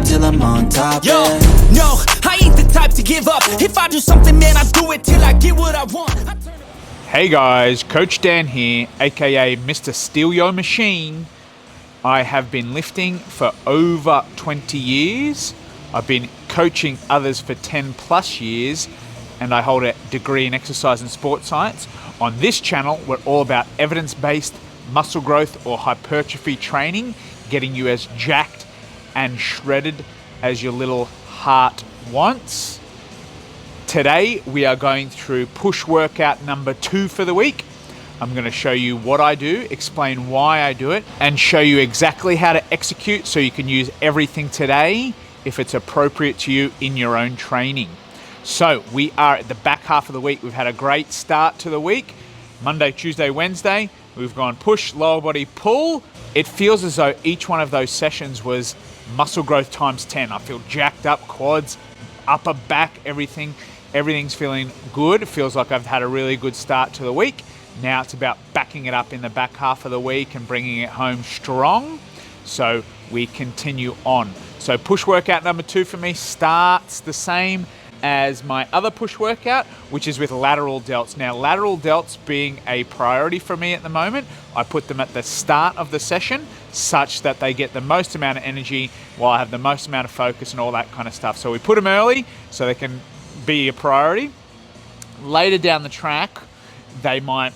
till I'm on top. Yo, Yeah. no, I ain't the type to give up. If I do something, man, I do it till I get what I want. Hey guys, Coach Dan here, aka Mr. Steal Your Machine. I have been lifting for over 20 years. I've been coaching others for 10 plus years, and I hold a degree in exercise and sports science. On this channel, we're all about evidence-based muscle growth or hypertrophy training, getting you as jacked and shredded as your little heart wants. Today, we are going through push workout number 2 for the week. I'm going to show you what I do, explain why I do it, and show you exactly how to execute so you can use everything today if it's appropriate to you in your own training. So we are at the back half of the week. We've had a great start to the week. Monday, Tuesday, Wednesday, we've gone push, lower body, pull. It feels as though each one of those sessions was muscle growth times 10. I feel jacked up, quads, upper back, everything's feeling good. It feels like I've had a really good start to the week. Now it's about backing it up in the back half of the week and bringing it home strong. So we continue on. So push workout number 2 for me starts the same as my other push workout, which is with lateral delts. Now, lateral delts being a priority for me at the moment, I put them at the start of the session such that they get the most amount of energy while I have the most amount of focus and all that kind of stuff. So we put them early so they can be a priority. Later down the track, they might,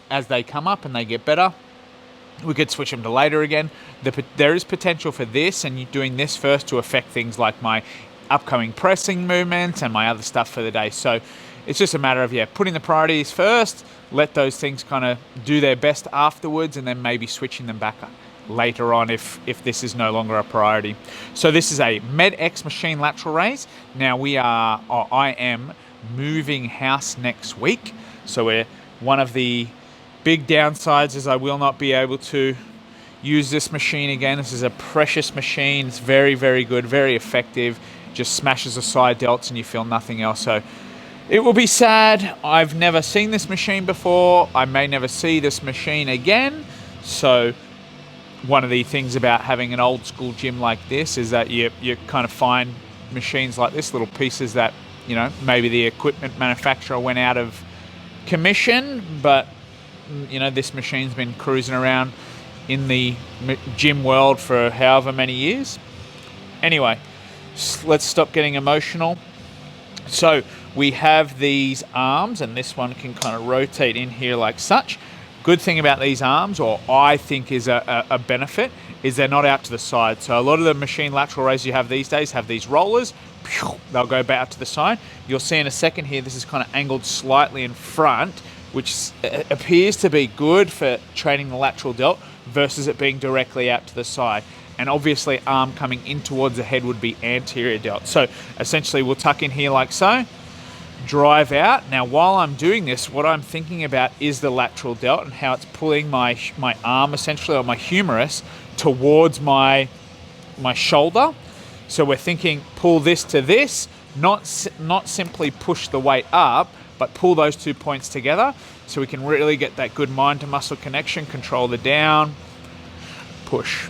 as they come up and they get better, we could switch them to later again. There is potential for this and you doing this first to affect things like my upcoming pressing movements and my other stuff for the day. So it's just a matter of, putting the priorities first, let those things kind of do their best afterwards, and then maybe switching them back later on if this is no longer a priority. So this is a MedX machine lateral raise. Now I am moving house next week. So one of the big downsides is I will not be able to use this machine again. This is a precious machine. It's very, very good, very effective. Just smashes the side delts and you feel nothing else. So it will be sad. I've never seen this machine before. I may never see this machine again. So one of the things about having an old school gym like this is that you kind of find machines like this, little pieces that, maybe the equipment manufacturer went out of commission, but this machine's been cruising around in the gym world for however many years. Anyway, let's stop getting emotional. So we have these arms, and this one can kind of rotate in here like such. Good thing about these arms, or I think is a benefit, is they're not out to the side. So a lot of the machine lateral raises you have these days have these rollers. They'll go back out to the side. You'll see in a second here, this is kind of angled slightly in front, which appears to be good for training the lateral delt versus it being directly out to the side. And obviously arm coming in towards the head would be anterior delt. So essentially we'll tuck in here like so, drive out. Now while I'm doing this, what I'm thinking about is the lateral delt and how it's pulling my arm essentially, or my humerus, towards my shoulder. So we're thinking pull this to this, not simply push the weight up, but pull those 2 points together so we can really get that good mind to muscle connection, control the down, push.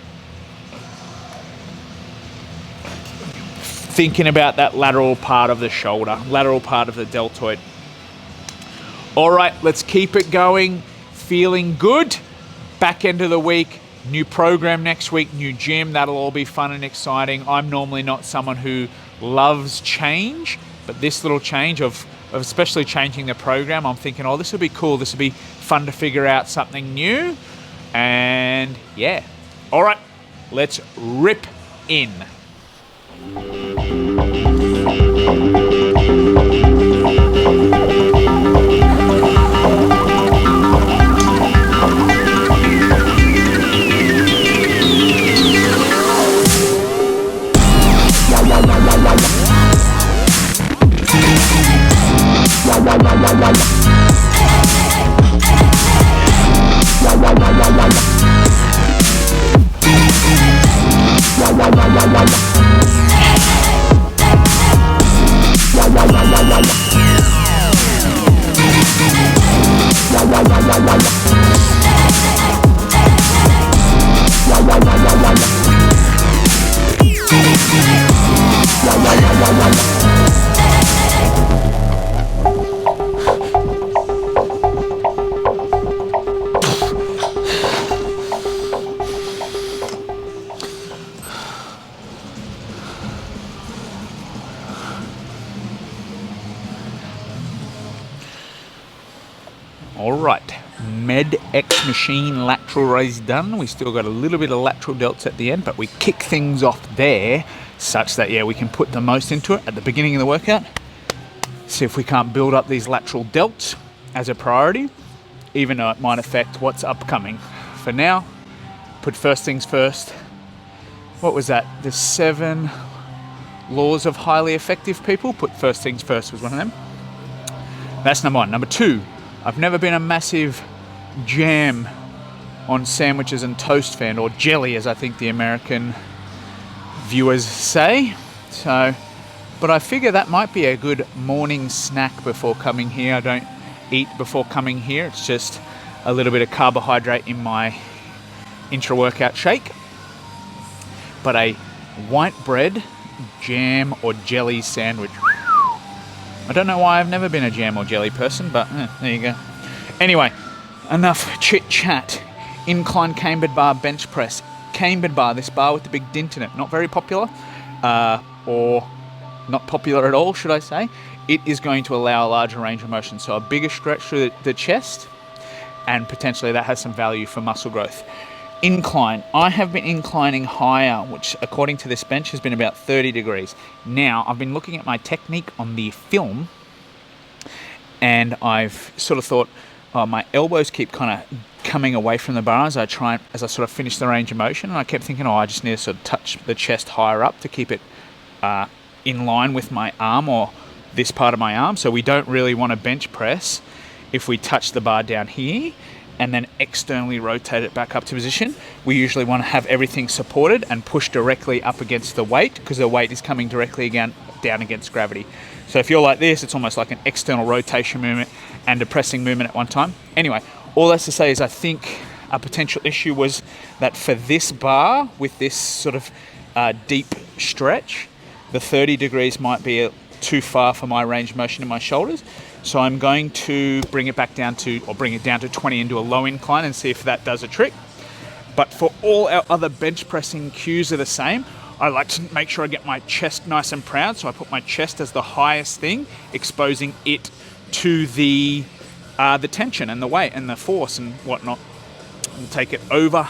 Thinking about that lateral part of the shoulder, lateral part of the deltoid. All right, let's keep it going. Feeling good. Back end of the week, new program next week, new gym. That'll all be fun and exciting. I'm normally not someone who loves change, but this little change of especially changing the program, I'm thinking, this will be cool. This will be fun to figure out something new. And all right, let's rip in. right, MedX machine lateral raise done. We still got a little bit of lateral delts at the end, but we kick things off there such that, yeah, we can put the most into it at the beginning of the workout. See if we can't build up these lateral delts as a priority, even though it might affect what's upcoming. For now, put first things first. What was that? The 7 laws of highly effective people? Put first things first was one of them. That's number 1. Number 2, I've never been a massive jam on sandwiches and toast fan, or jelly as I think the American viewers say. But I figure that might be a good morning snack before coming here. I don't eat before coming here. It's just a little bit of carbohydrate in my intra-workout shake. But a white bread, jam or jelly sandwich. I don't know why I've never been a jam or jelly person, but there you go. Anyway, enough chit-chat. Incline cambered bar bench press. Cambered bar, this bar with the big dint in it. Not very popular, or not popular at all, should I say. It is going to allow a larger range of motion, so a bigger stretch through the chest, and potentially that has some value for muscle growth. Incline. I have been inclining higher, which according to this bench has been about 30 degrees. Now, I've been looking at my technique on the film, and I've sort of thought, my elbows keep kind of coming away from the bar as I sort of finish the range of motion, and I kept thinking, I just need to sort of touch the chest higher up to keep it in line with my arm, or this part of my arm. So we don't really want to bench press if we touch the bar down here and then externally rotate it back up to position. We usually want to have everything supported and push directly up against the weight, because the weight is coming directly down against gravity. So if you're like this, it's almost like an external rotation movement and a pressing movement at one time. Anyway, all that's to say is I think a potential issue was that for this bar, with this sort of deep stretch, the 30 degrees might be too far for my range of motion in my shoulders. So I'm going to bring it down to 20 into a low incline and see if that does a trick. But for all our other bench pressing cues are the same. I like to make sure I get my chest nice and proud. So I put my chest as the highest thing, exposing it to the tension and the weight and the force and whatnot. And take it over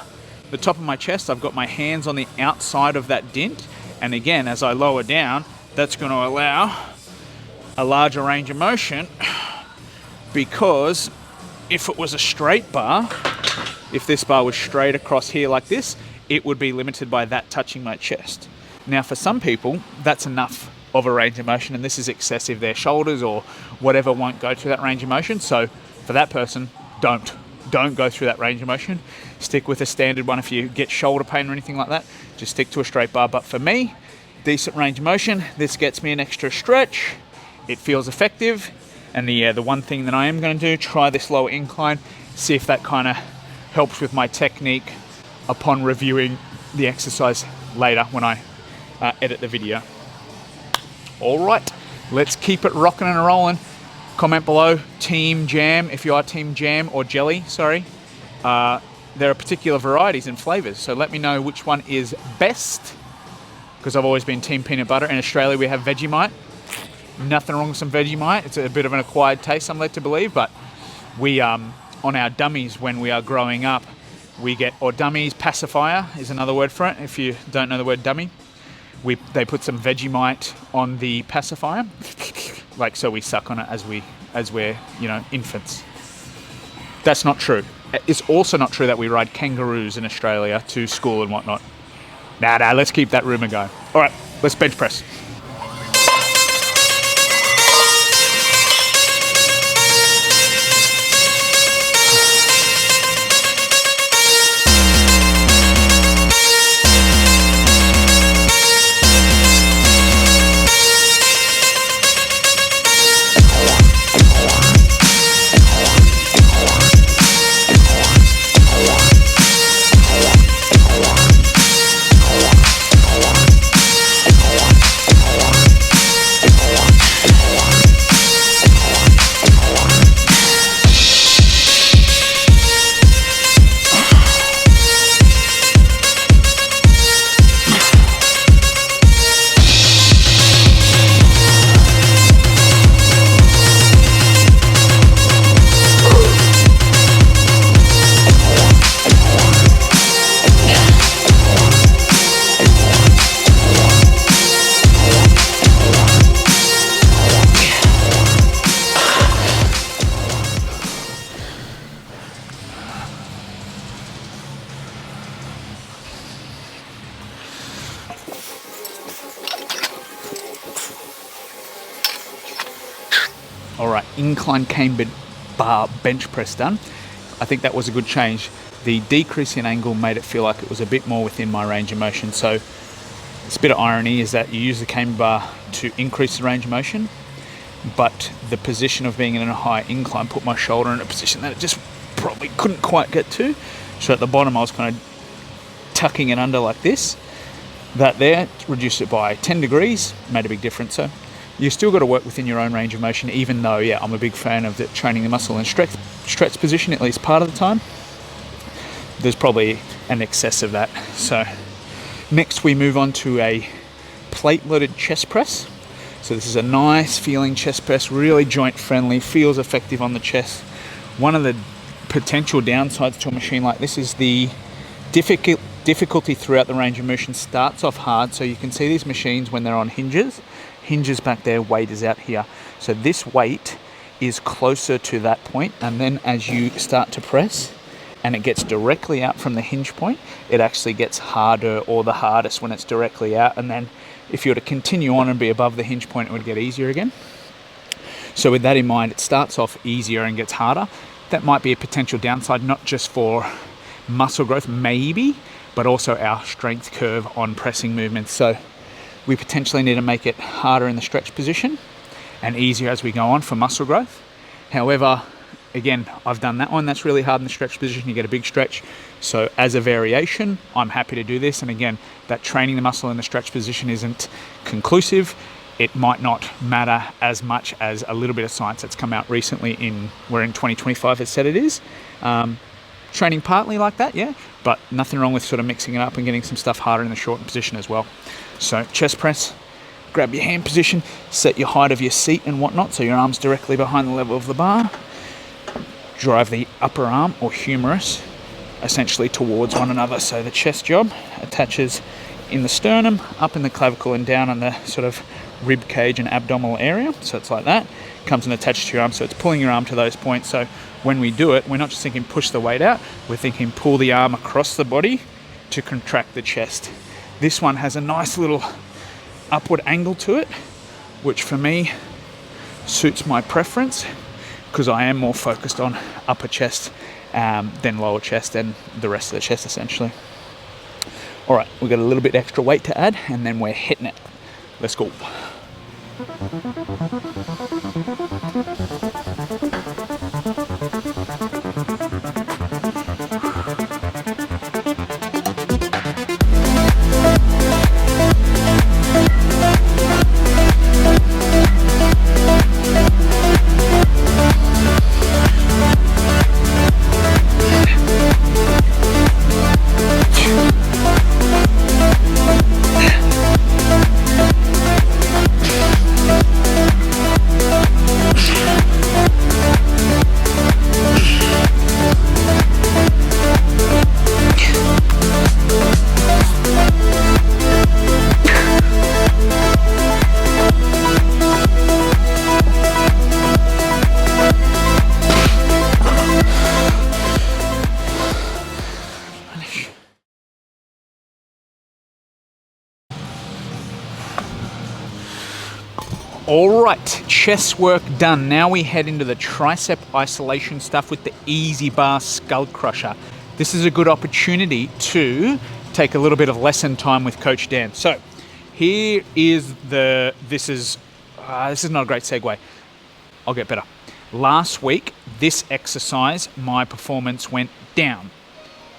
the top of my chest. I've got my hands on the outside of that dint. And again, as I lower down, that's going to allow a larger range of motion, because if it was a straight bar, if this bar was straight across here like this, it would be limited by that touching my chest. Now for some people, that's enough of a range of motion, and this is excessive. Their shoulders or whatever won't go through that range of motion. So for that person, don't go through that range of motion. Stick with a standard one. If you get shoulder pain or anything like that, just stick to a straight bar. But for me, decent range of motion. This gets me an extra stretch. It feels effective. And the one thing that I am going to do, try this lower incline, see if that kind of helps with my technique upon reviewing the exercise later when I edit the video. All right, let's keep it rocking and rolling. Comment below, team jam, if you are team jam or jelly, sorry. There are particular varieties and flavors, so let me know which one is best, because I've always been team peanut butter. In Australia, we have Vegemite. Nothing wrong with some Vegemite. It's a bit of an acquired taste, I'm led to believe, but we, on our dummies when we are growing up, we get, or dummies, pacifier is another word for it, if you don't know the word dummy. They put some Vegemite on the pacifier, like so we suck on it as we're infants. That's not true. It's also not true that we ride kangaroos in Australia to school and whatnot. Nah, let's keep that rumour going. All right, let's bench press. All right, incline cambered bar bench press done. I think that was a good change. The decrease in angle made it feel like it was a bit more within my range of motion. So it's a bit of irony is that you use the camber bar to increase the range of motion, but the position of being in a high incline put my shoulder in a position that it just probably couldn't quite get to. So at the bottom I was kind of tucking it under like this. That there reduced it by 10 degrees, made a big difference. So you still got to work within your own range of motion, even though, yeah, I'm a big fan of training the muscle in stretch position at least part of the time. There's probably an excess of that. So next we move on to a plate loaded chest press. So this is a nice feeling chest press, really joint friendly, feels effective on the chest. One of the potential downsides to a machine like this is the difficulty throughout the range of motion starts off hard. So you can see these machines when they're on hinges back there, weight is out here. So this weight is closer to that point, and then as you start to press and it gets directly out from the hinge point, it actually gets harder or the hardest when it's directly out. And then if you were to continue on and be above the hinge point, it would get easier again. So with that in mind, it starts off easier and gets harder. That might be a potential downside, not just for muscle growth, maybe, but also our strength curve on pressing movements. So we potentially need to make it harder in the stretch position and easier as we go on for muscle growth. However, again, I've done that one. That's really hard in the stretch position. You get a big stretch. So as a variation, I'm happy to do this. And again, that training the muscle in the stretch position isn't conclusive. It might not matter as much as a little bit of science that's come out recently we're in 2025 has said it is. Training partly like that, yeah, but nothing wrong with sort of mixing it up and getting some stuff harder in the shortened position as well. So chest press, grab your hand position, set your height of your seat and whatnot, so your arm's directly behind the level of the bar. Drive the upper arm or humerus essentially towards one another. So the chest job attaches in the sternum, up in the clavicle and down on the sort of rib cage and abdominal area. So it's like that, comes and attaches to your arm. So it's pulling your arm to those points. So when we do it, we're not just thinking push the weight out, we're thinking pull the arm across the body to contract the chest. This one has a nice little upward angle to it, which for me suits my preference because I am more focused on upper chest than lower chest and the rest of the chest essentially. All right, we've got a little bit extra weight to add and then we're hitting it. Let's go. All right, chest work done. Now we head into the tricep isolation stuff with the easy bar skull crusher. This is a good opportunity to take a little bit of lesson time with Coach Dan. So here is this is not a great segue. I'll get better. Last week, this exercise, my performance went down.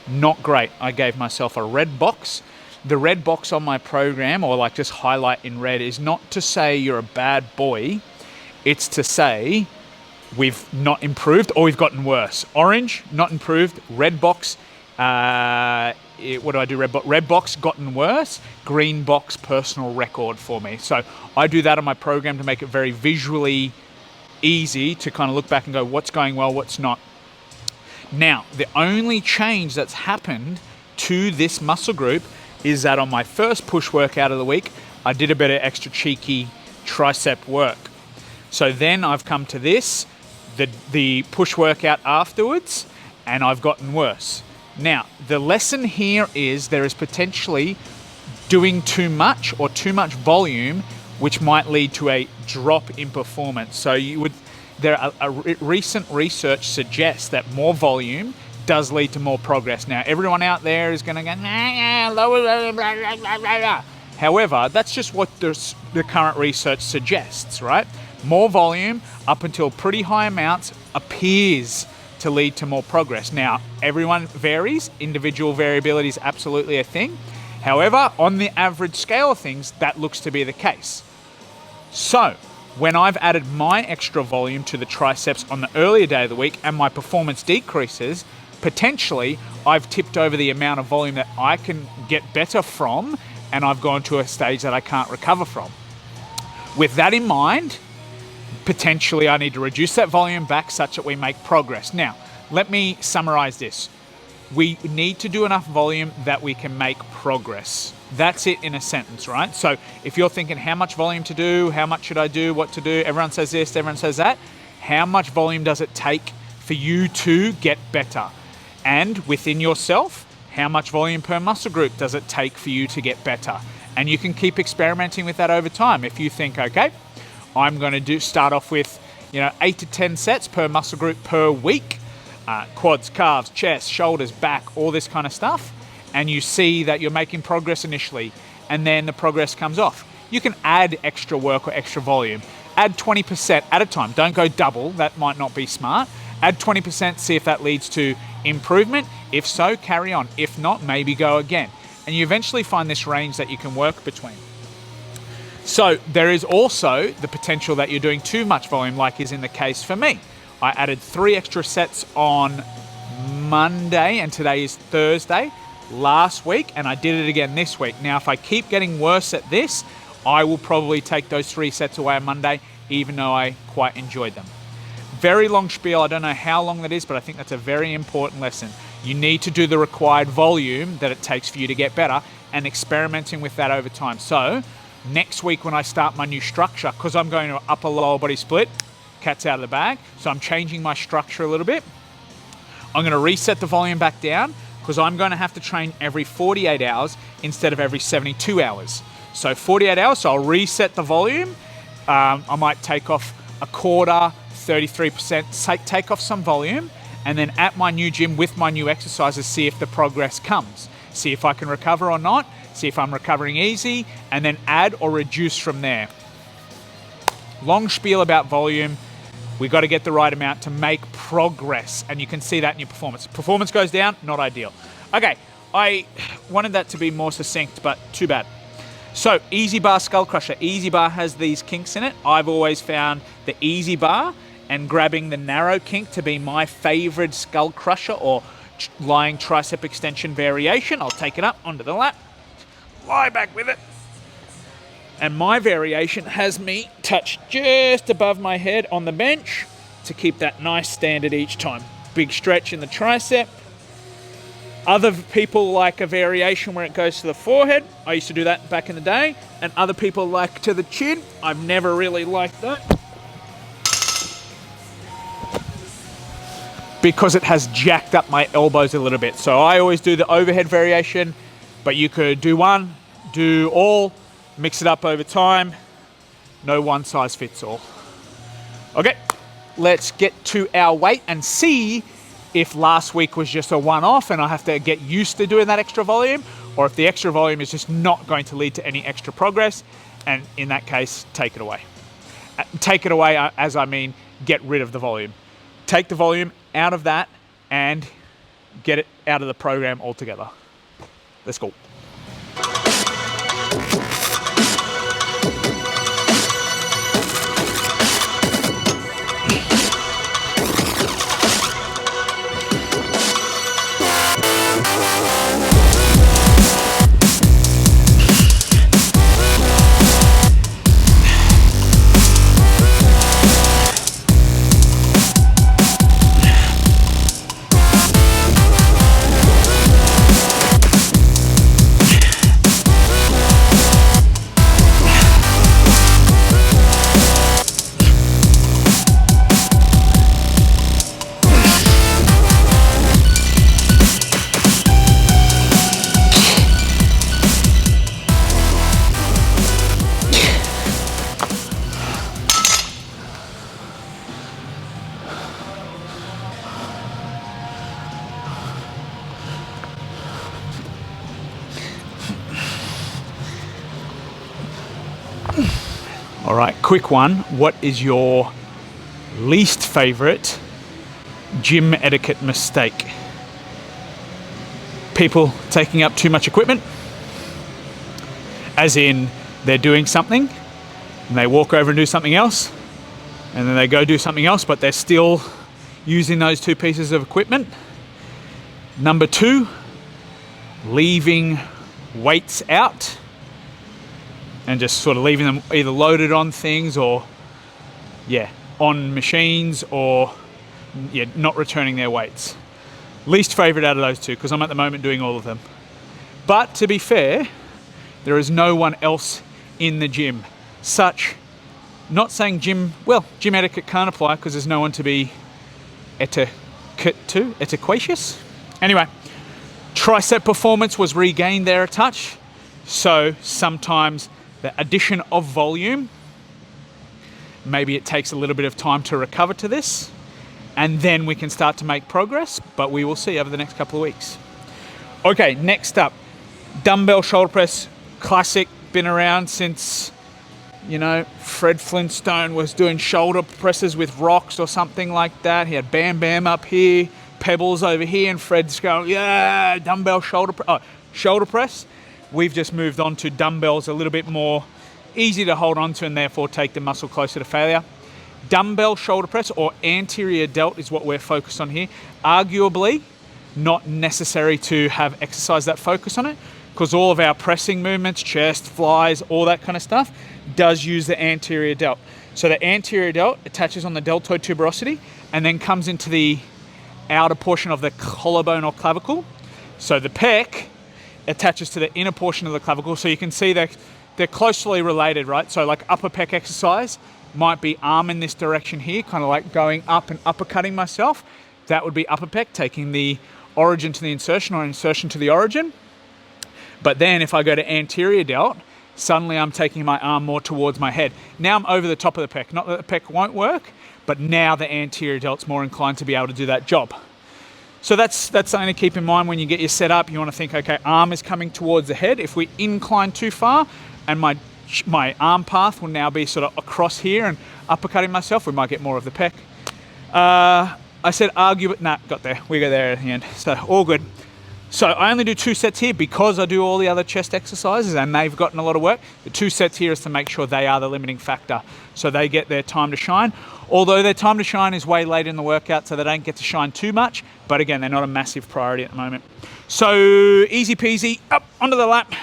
Not great. I gave myself a red box. The red box on my program, or like just highlight in red, is not to say you're a bad boy. It's to say we've not improved or we've gotten worse. Orange, not improved. Red box, what do I do? Red box, gotten worse. Green box, personal record for me. So I do that on my program to make it very visually easy to kind of look back and go, what's going well, what's not. Now, the only change that's happened to this muscle group is that on my first push workout of the week, I did a bit of extra cheeky tricep work. So then I've come to this, the push workout afterwards, and I've gotten worse. Now, the lesson here is there is potentially doing too much or too much volume, which might lead to a drop in performance. So you would recent research suggests that more volume does lead to more progress. Now, everyone out there is going to go, lower, blah, blah, blah, blah. However, that's just what the current research suggests, right? More volume up until pretty high amounts appears to lead to more progress. Now, everyone varies. Individual variability is absolutely a thing. However, on the average scale of things, that looks to be the case. So, when I've added my extra volume to the triceps on the earlier day of the week and my performance decreases, potentially I've tipped over the amount of volume that I can get better from, and I've gone to a stage that I can't recover from. With that in mind, potentially I need to reduce that volume back such that we make progress. Now, let me summarize this. We need to do enough volume that we can make progress. That's it in a sentence, right? So if you're thinking how much volume to do, how much should I do, what to do, everyone says this, everyone says that, how much volume does it take for you to get better? And within yourself, how much volume per muscle group does it take for you to get better? And you can keep experimenting with that over time. If you think, okay, I'm going to start off with 8 to 10 sets per muscle group per week, quads, calves, chest, shoulders, back, all this kind of stuff, and you see that you're making progress initially, and then the progress comes off. You can add extra work or extra volume. Add 20% at a time. Don't go double. That might not be smart. Add 20%, see if that leads to improvement. If so, carry on. If not, maybe go again. And you eventually find this range that you can work between. So there is also the potential that you're doing too much volume, like is in the case for me. I added 3 extra sets on Monday, and today is Thursday, last week, and I did it again this week. Now, if I keep getting worse at this, I will probably take those 3 sets away on Monday, even though I quite enjoyed them. Very long spiel. I don't know how long that is, but I think that's a very important lesson. You need to do the required volume that it takes for you to get better, and experimenting with that over time. So next week when I start my new structure, because I'm going to upper lower body split, cat's out of the bag, so I'm changing my structure a little bit. I'm going to reset the volume back down because I'm going to have to train every 48 hours instead of every 72 hours. So 48 hours, so I'll reset the volume. I might take off a quarter, 33%, take off some volume, and then at my new gym with my new exercises, see if the progress comes. See if I can recover or not, see if I'm recovering easy, and then add or reduce from there. Long spiel about volume. We got to get the right amount to make progress, and you can see that in your performance. Performance goes down, not ideal. Okay, I wanted that to be more succinct, but too bad. So, Easy Bar Skull Crusher. Easy Bar has these kinks in it. I've always found the Easy Bar and grabbing the narrow kink to be my favorite skull crusher or lying tricep extension variation. I'll take it up onto the lap, lie back with it. And my variation has me touch just above my head on the bench to keep that nice standard each time. Big stretch in the tricep. Other people like a variation where it goes to the forehead. I used to do that back in the day. And other people like to the chin. I've never really liked that, because it has jacked up my elbows a little bit. So I always do the overhead variation, but you could do one, do all, mix it up over time. No one size fits all. Okay, let's get to our weight and see if last week was just a one-off and I have to get used to doing that extra volume, or if the extra volume is just not going to lead to any extra progress, and in that case, take it away. Take it away as I mean get rid of the volume. Take the volume out of that and get it out of the program altogether. Let's go. All right, quick one. What is your least favorite gym etiquette mistake? People taking up too much equipment, as in they're doing something and they walk over and do something else, and then they go do something else, but they're still using those two pieces of equipment. Number two, leaving weights out and just sort of leaving them either loaded on things or on machines, or not returning their weights. Least favorite out of those two, because I'm at the moment doing all of them. But to be fair, there is no one else in the gym. Not saying gym etiquette can't apply, because there's no one to be etiquacious. Anyway, tricep performance was regained there a touch. So sometimes the addition of volume, maybe it takes a little bit of time to recover to this, and then we can start to make progress, but we will see over the next couple of weeks. Okay, next up, dumbbell shoulder press, classic, been around since, Fred Flintstone was doing shoulder presses with rocks or something like that. He had Bam Bam up here, Pebbles over here, and Fred's going, yeah, dumbbell shoulder press. We've just moved on to dumbbells, a little bit more easy to hold on to and therefore take the muscle closer to failure. Dumbbell shoulder press or anterior delt is what we're focused on here. Arguably not necessary to have exercise that focus on it, because all of our pressing movements, chest, flies, all that kind of stuff does use the anterior delt. So the anterior delt attaches on the deltoid tuberosity and then comes into the outer portion of the collarbone or clavicle. So the pec attaches to the inner portion of the clavicle. So you can see that they're closely related, right? So like upper pec exercise might be arm in this direction here, kind of like going up and uppercutting myself. That would be upper pec, taking the origin to the insertion or insertion to the origin. But then if I go to anterior delt, suddenly I'm taking my arm more towards my head. Now I'm over the top of the pec. Not that the pec won't work, but now the anterior delt's more inclined to be able to do that job. So that's something to keep in mind when you get your setup. You want to think, okay, arm is coming towards the head. If we incline too far and my arm path will now be sort of across here and uppercutting myself, we might get more of the pec. I said argue, but got there. We go there at the end. So all good. So I only do 2 sets here because I do all the other chest exercises and they've gotten a lot of work. The 2 sets here is to make sure they are the limiting factor, so they get their time to shine. Although their time to shine is way late in the workout, so they don't get to shine too much. But again, they're not a massive priority at the moment. So easy peasy, up onto the lap.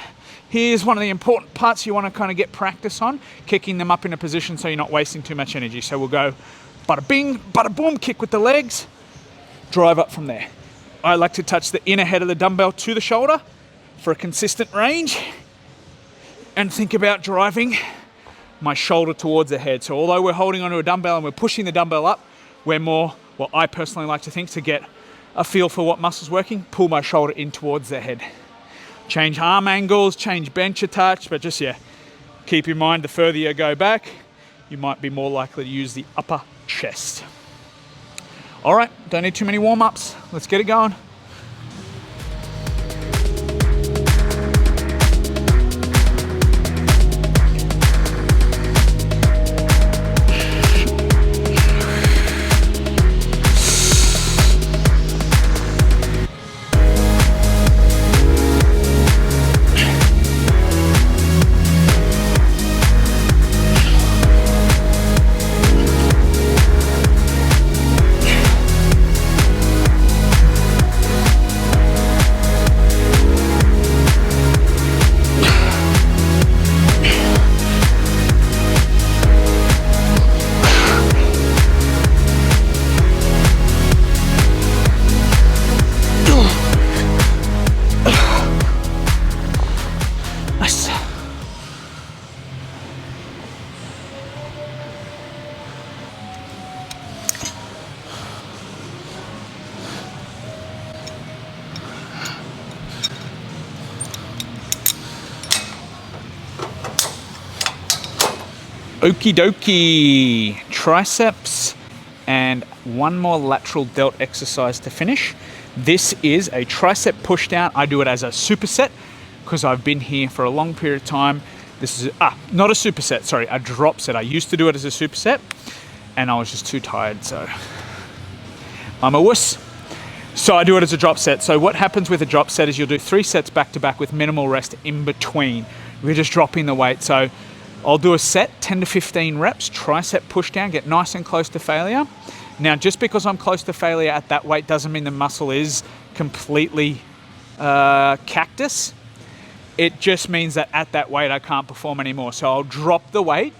Here's one of the important parts you want to kind of get practice on, kicking them up in a position so you're not wasting too much energy. So we'll go bada bing, bada boom, kick with the legs, drive up from there. I like to touch the inner head of the dumbbell to the shoulder for a consistent range and think about driving my shoulder towards the head. So although we're holding onto a dumbbell and we're pushing the dumbbell up, we're more, well, I personally like to think, to get a feel for what muscle's working, pull my shoulder in towards the head. Change arm angles, change bench a touch, but just, keep in mind the further you go back, you might be more likely to use the upper chest. All right, don't need too many warm-ups. Let's get it going. Okie dokie, triceps and one more lateral delt exercise to finish. This is a tricep pushdown. I do it as a superset because I've been here for a long period of time This is not a superset, sorry, a drop set. I used to do it as a superset and I was just too tired, so I'm a wuss. So I do it as a drop set. So what happens with a drop set is you'll do 3 sets back to back with minimal rest in between. We're just dropping the weight. So I'll do a set, 10 to 15 reps, tricep push down, get nice and close to failure. Now, just because I'm close to failure at that weight doesn't mean the muscle is completely cactus. It just means that at that weight I can't perform anymore. So I'll drop the weight.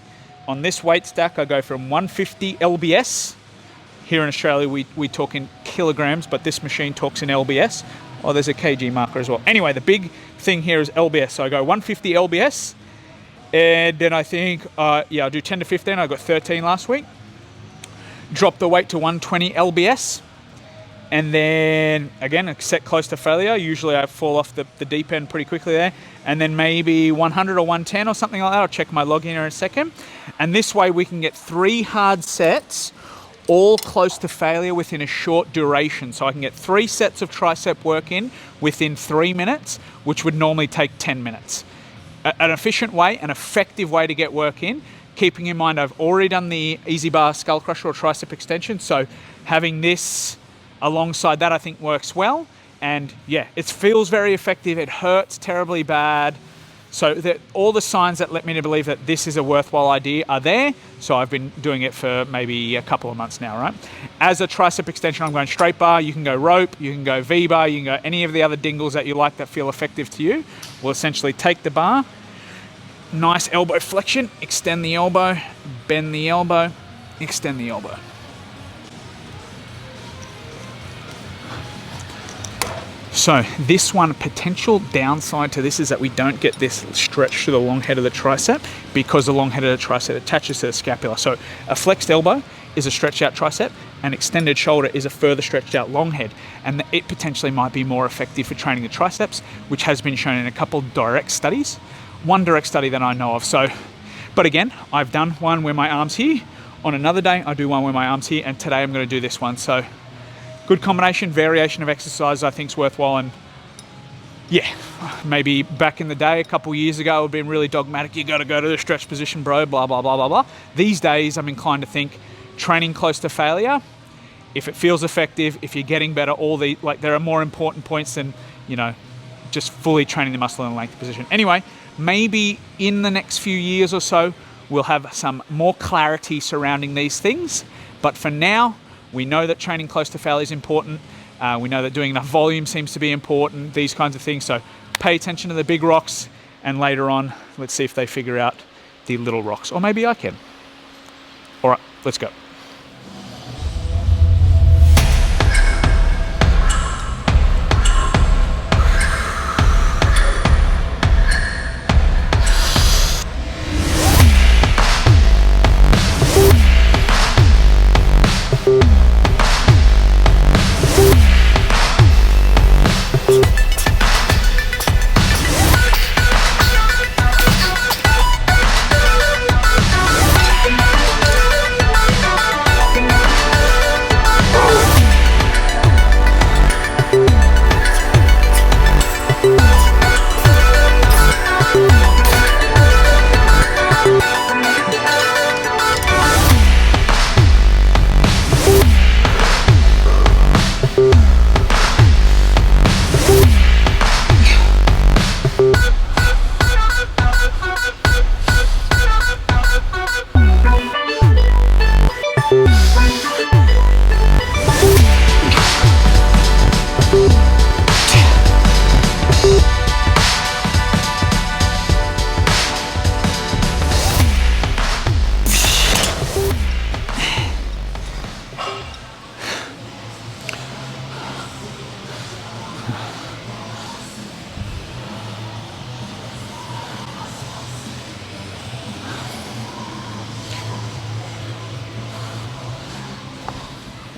On this weight stack, I go from 150 lbs. Here in Australia, we talk in kilograms, but this machine talks in lbs. Oh, there's a kg marker as well. Anyway, the big thing here is lbs. So I go 150 lbs, and then I think, I'll do 10 to 15. I got 13 last week. Drop the weight to 120 lbs. And then, again, set close to failure. Usually I fall off the deep end pretty quickly there. And then maybe 100 or 110 or something like that. I'll check my log here in a second. And this way we can get 3 hard sets all close to failure within a short duration. So I can get 3 sets of tricep work in within 3 minutes, which would normally take 10 minutes. An efficient way, an effective way to get work in, keeping in mind I've already done the easy bar skull crusher or tricep extension. So having this alongside that I think works well. And yeah, it feels very effective. It hurts terribly bad. So all the signs that let me to believe that this is a worthwhile idea are there. So I've been doing it for maybe a couple of months now, right? As a tricep extension, I'm going straight bar. You can go rope, you can go V-bar, you can go any of the other dingles that you like that feel effective to you. We'll essentially take the bar, nice elbow flexion, extend the elbow, bend the elbow, extend the elbow. So this one, potential downside to this is that we don't get this stretch to the long head of the tricep because the long head of the tricep attaches to the scapula. So a flexed elbow is a stretched out tricep, and extended shoulder is a further stretched out long head. And it potentially might be more effective for training the triceps, which has been shown in a couple direct studies. One direct study that I know of. So, but again, I've done one where my arm's here. On another day, I do one where my arm's here, and today I'm going to do this one. So good combination, variation of exercise I think is worthwhile. And yeah, maybe back in the day, a couple years ago, it would have been really dogmatic. You got to go to the stretch position, bro, blah, blah, blah, blah, blah. These days, I'm inclined to think training close to failure, if it feels effective, if you're getting better, there are more important points than, just fully training the muscle in a length position. Anyway, maybe in the next few years or so, we'll have some more clarity surrounding these things. But for now, we know that training close to failure is important. We know that doing enough volume seems to be important, these kinds of things. So pay attention to the big rocks, and later on, let's see if they figure out the little rocks. Or maybe I can. All right, let's go.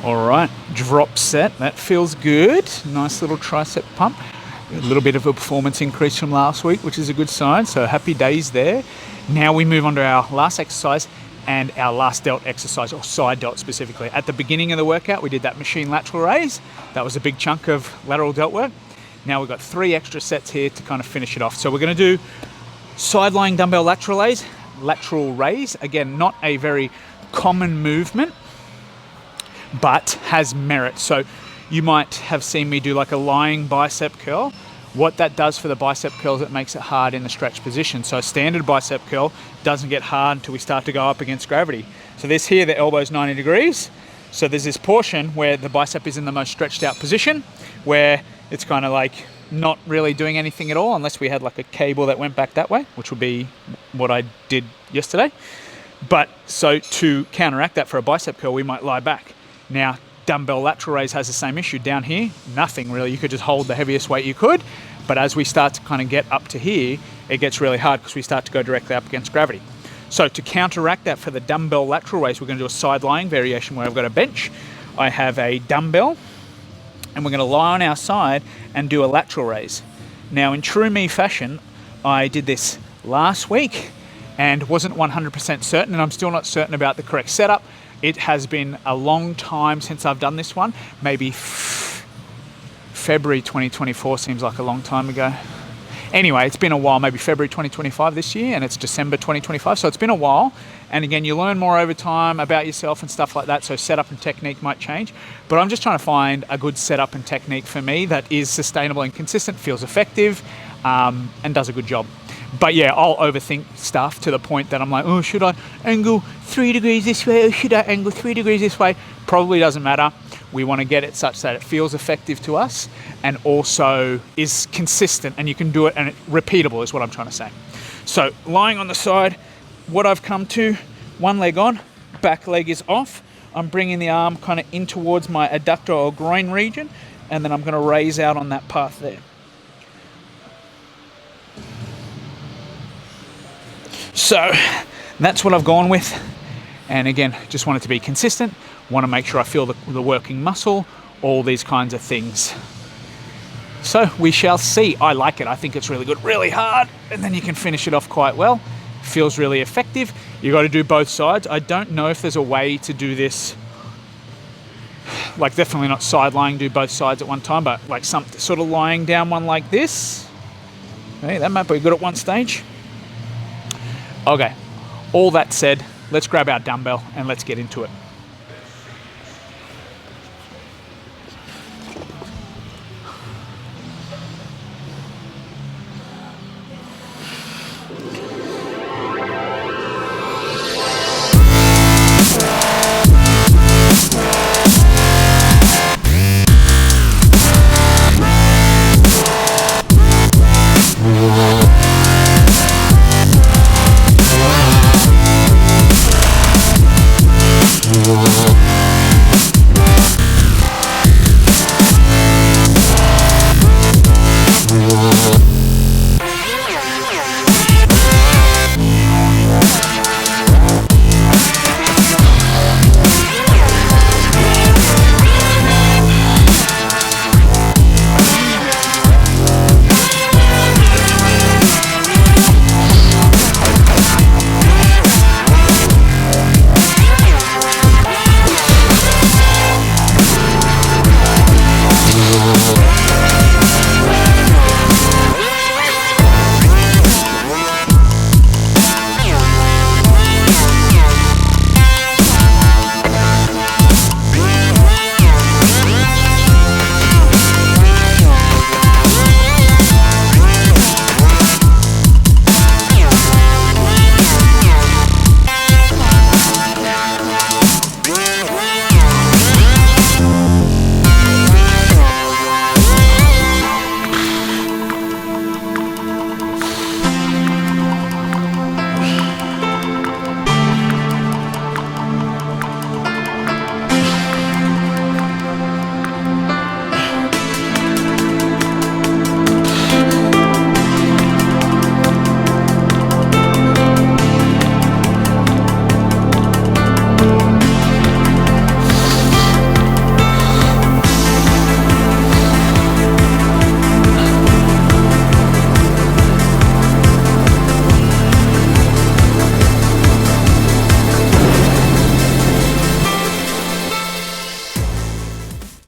All right, drop set, that feels good. Nice little tricep pump. A little bit of a performance increase from last week, which is a good sign, so happy days there. Now we move on to our last exercise and our last delt exercise, or side delt specifically. At the beginning of the workout, we did that machine lateral raise. That was a big chunk of lateral delt work. Now we've got 3 extra sets here to kind of finish it off. So we're gonna do Side lying dumbbell lateral raise. Again, not a very common movement, but has merit. So you might have seen me do like a lying bicep curl. What that does for the bicep curl is it makes it hard in the stretch position. So a standard bicep curl doesn't get hard until we start to go up against gravity. So this here, the elbow's 90 degrees. So there's this portion where the bicep is in the most stretched out position, where it's kind of like not really doing anything at all, unless we had like a cable that went back that way, which would be what I did yesterday. But so to counteract that for a bicep curl, we might lie back. Now, dumbbell lateral raise has the same issue. Down here, nothing really. You could just hold the heaviest weight you could. But as we start to kind of get up to here, it gets really hard because we start to go directly up against gravity. So to counteract that for the dumbbell lateral raise, we're going to do a side lying variation where I've got a bench. I have a dumbbell, and we're going to lie on our side and do a lateral raise. Now, in true me fashion, I did this last week and wasn't 100% certain, and I'm still not certain about the correct setup. It has been a long time since I've done this one. Maybe February 2024 seems like a long time ago. Anyway, it's been a while, maybe February 2025 this year, and it's December 2025, so it's been a while. And again, you learn more over time about yourself and stuff like that, so setup and technique might change. But I'm just trying to find a good setup and technique for me that is sustainable and consistent, feels effective, and does a good job. But yeah, I'll overthink stuff to the point that I'm like, oh, should I angle 3 degrees this way or should I angle 3 degrees this way? Probably doesn't matter. We want to get it such that it feels effective to us and also is consistent, and you can do it and repeatable is what I'm trying to say. So lying on the side, what I've come to, one leg on, back leg is off. I'm bringing the arm kind of in towards my adductor or groin region, and then I'm going to raise out on that path there. So that's what I've gone with. And again, just want it to be consistent. Want to make sure I feel the working muscle, all these kinds of things. So we shall see. I like it. I think it's really good, really hard, and then you can finish it off quite well. Feels really effective. You got to do both sides. I don't know if there's a way to do this, like definitely not side lying, do both sides at one time, but like some sort of lying down one like this. Okay, that might be good at one stage. Okay, all that said, let's grab our dumbbell and let's get into it.